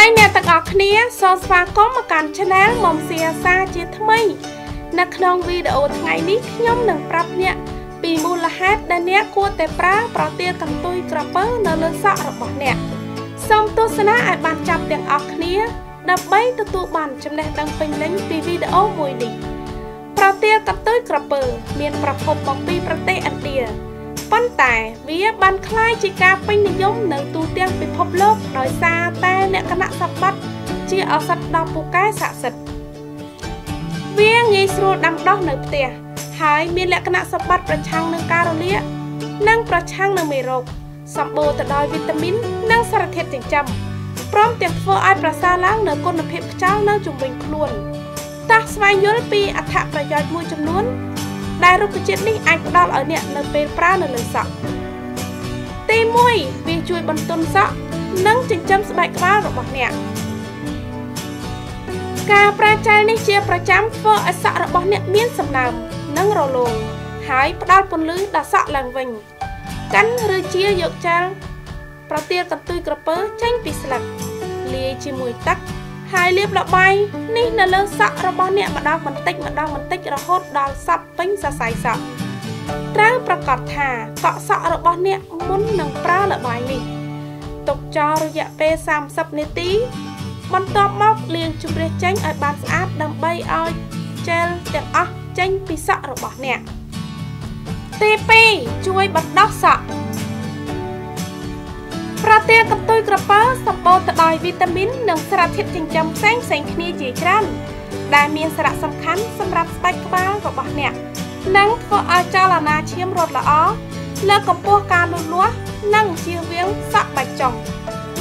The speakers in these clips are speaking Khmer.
ហើយអ្នកទាំងអស់គ្នាសូមស្វាគមន៍មកកាន់ Channel មុំសៀសាជាថ្មីនៅក្នុងវីដេអូថ្ងៃនេះខ្ញុំនឹងប្រាប់អ្នកពីមូលហេតុដែលអ្នកគួរតែប្រើប្រទាលកន្ទុយក្រពើនៅលើសក់របស់អ្នកសូមទស្សនាឲ្យបានចាប់ទាំងអស់គ្នាដើម្បីទទួលបានចំណេះដឹងពេញលេញពីវីដេអូមួយនេះប្រទាលកន្ទុយក្រពើមានប្រភពមកពីប្រទេសឥណ្ឌាប៉ុន្តែវាបានคล้ายជាការពេញនិយមនៅទូទាំងពិភពលោកដោយសារតែលក្ខណៈសម្បត្តិជាឱសថដ៏ពូកែស័ក្តិសិទ្ធិវាងាយស្រួលដាំដុះនៅផ្ទះហើយមានលក្ខណៈសម្បត្តិប្រឆាំងនឹងការរលាកនិងប្រឆាំងនឹងមេរោគសម្បូរទៅដោយវីតាមីននិងសារធាតុចិញ្ចឹមព្រមទាំងធ្វើឲ្យប្រសើរឡើងនូវគុណភាពខ្យល់នៅជុំវិញខ្លួនតោះស្វែងយល់ពីអត្ថប្រយោជន៍មួយចំនួនដែលរុក្ខជាតិនេះអាចផ្ដល់ឲ្យអ្នកនៅពេលប្រើនៅលើសក់ទី1វាជួយបន្ទន់សក់និងចិញ្ចឹមស្បែកក្បាលរបស់អ្នកការប្រើចាល់នេះជាប្រចាំធ្វើឲ្យសក់របស់អ្នកមានសំណើមនិងរលោងហើយផ្ដល់ពន្លឺដល់សក់ឡើងវិញកាន់ឬជាយកចាល់ប្រទាលកន្ទុយក្រពើចេញពីស្លឹកលាយជាមួយទឹកហើយលាបល្បាយនេះនៅលើសក់របស់អ្នកម្ដងបន្តិចរហូតដល់សព្វពេញសរសៃសក់ត្រូវប្រកាសថាកក់សក់របស់អ្នកមុននឹងប្រើល្បាយនេះទុកចោលរយៈពេល30នាទីបន្ទាប់មកលាងជម្រះចេញឲ្យបានស្អាតដើម្បីឲ្យជែលទាំងអស់ចេញពីសក់របស់អ្នកទី2ជួយបណ្ដុះសក់ប្រទាលកន្ទុយក្រពើសម្បូរទៅដោយវីតាមីននិងសារធាតុចិញ្ចឹមផ្សេងគ្នាជាច្រើនដែលមានសារៈសំខាន់សម្រាប់ស្បែកក្បាលរបស់អ្នកនិងធ្វើឲ្យចលនាឈាមរត់ល្អលើកកម្ពស់ការលូតលាស់និងជៀសវាងសក់បាច់ចុង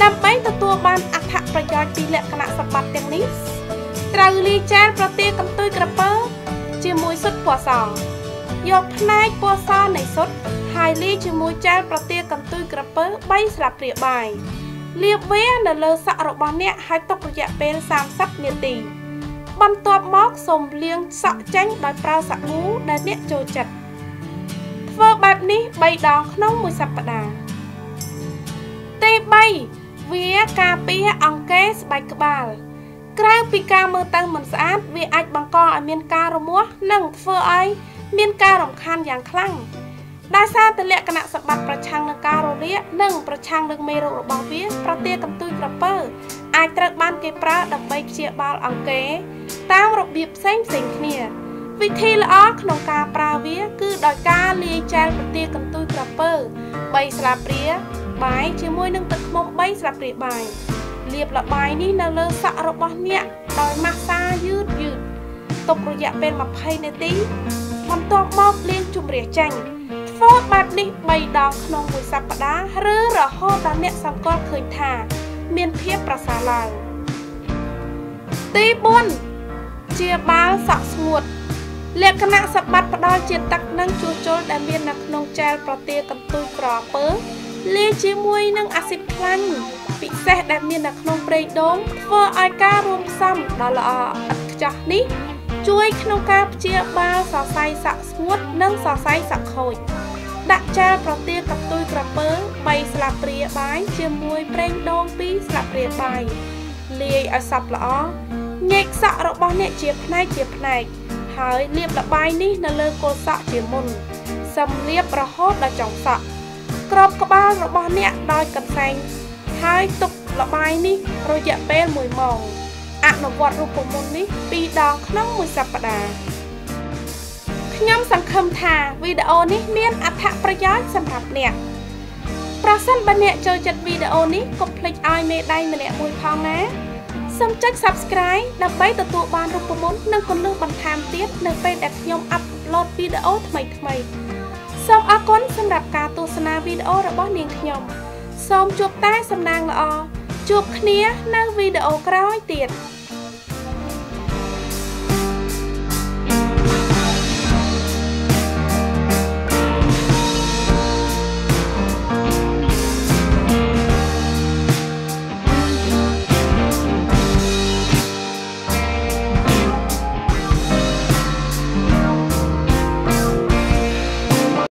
ដើម្បីទទួលបានអត្ថប្រយោជន៍ពីលក្ខណៈសម្បត្តិទាំងនេះត្រូវលាយចាល់ប្រទាលកន្ទុយក្រពើជាមួយស៊ុតពណ៌សយកផ្នែកពណ៌សនៃស៊ុតហើយលាយជាមួយចាល់ប្រទាលកន្ទុយក្រពើ3ស្លាបព្រាបាយលាបវានៅលើសក់របស់អ្នកហើយទុករយៈពេល30នាទីបន្ទាប់មកសូមលាងសក់ចេញដោយប្រើសាប៊ូដែលអ្នកចូលចិត្តធ្វើបែបនេះ3ដងក្នុងមួយសប្តាហ៍ទី3វាការពារអង្គែស្បែកក្បាលក្រៅពីការមើលទៅមិនស្អាតវាអាចបង្កឲ្យមានការរមាស់និងធ្វើឲ្យមានការរំខានយ៉ាងខ្លាំងដោយសារតែលក្ខណៈសម្បត្តិប្រឆាំងនឹងការរលាកនិងប្រឆាំងនឹងមេរោគរបស់វាប្រទាលកន្ទុយក្រពើអាចត្រូវបានគេប្រើដើម្បីព្យាបាលអង្គែតាមរបៀបផ្សេងគ្នាវិធីល្អក្នុងការប្រើវាគឺដោយការលាយចាល់ប្រទាលកន្ទុយក្រពើ3ស្លាបព្រាបាយជាមួយនឹងទឹកឃ្មុំ3ស្លាបព្រាបាយលាបល្បាយនេះនៅលើសក់របស់អ្នកដោយម៉ាស្សាយឺតទុករយៈពេល20នាទីបន្ទាប់មកលាងជម្រះចេញធ្វើបែបនេះ3ដងក្នុងមួយសប្តាហ៍ឬរហូតដល់អ្នកសម្គាល់ឃើញថាមានភាពប្រសើរឡើងទី4ជាបាលសក់ស្ងួតលក្ខណៈសម្បត្តិផ្ដល់ជាតិទឹកនិងជួសជុលដែលមាននៅក្នុងចាល់ប្រទាលកន្ទុយក្រពើលាយជាមួយនឹងអាស៊ីតខ្លាញ់ពិសេសដែលមាននៅក្នុងប្រេងដូងធ្វើឲ្យការរួមផ្សំដ៏ល្អឥតខ្ចោះនេះជួយក្នុងការព្យាបាលសរសៃសក់ស្ងួតនិងសរសៃសក់ខូចដាក់ចាល់ប្រទាលកន្ទុយក្រពើ3ស្លាបព្រាបាយជាមួយប្រេងដូង2ស្លាបព្រាបាយលាយឲ្យសព្វល្អញែកសក់របស់អ្នកជាផ្នែកហើយលាបល្បាយនេះនៅលើគល់សក់ជាមុនសឹមលាបរហូតដល់ចុងសក់ក្របក្បាលរបស់អ្នកដោយកន្សែងហើយទុកល្បាយនេះរយៈពេល1ម៉ោងអនុវត្តរូបមន្តនេះ2ដងក្នុងមួយសប្តាហ៍ខ្ញុំសង្ឃឹមថាវីដេអូនេះមានអត្ថប្រយោជន៍សម្រាប់អ្នកប្រសិនបើអ្នកចូលចិត្តវីដេអូនេះកុំភ្លេចឲ្យមេដៃម្នាក់មួយផងណាសូមចុច Subscribe ដើម្បីទទួលបានរូបមន្តនិងគន្លឹះបន្ថែមទៀតនៅពេលដែលខ្ញុំអាប់ឡូតវីដេអូថ្មីសូមអរគុណសម្រាប់ការទស្សនាវីដេអូរបស់នាងខ្ញុំសូមជួបតែសំណាងល្អជួបគ្នានៅវីដេអូក្រោយទៀត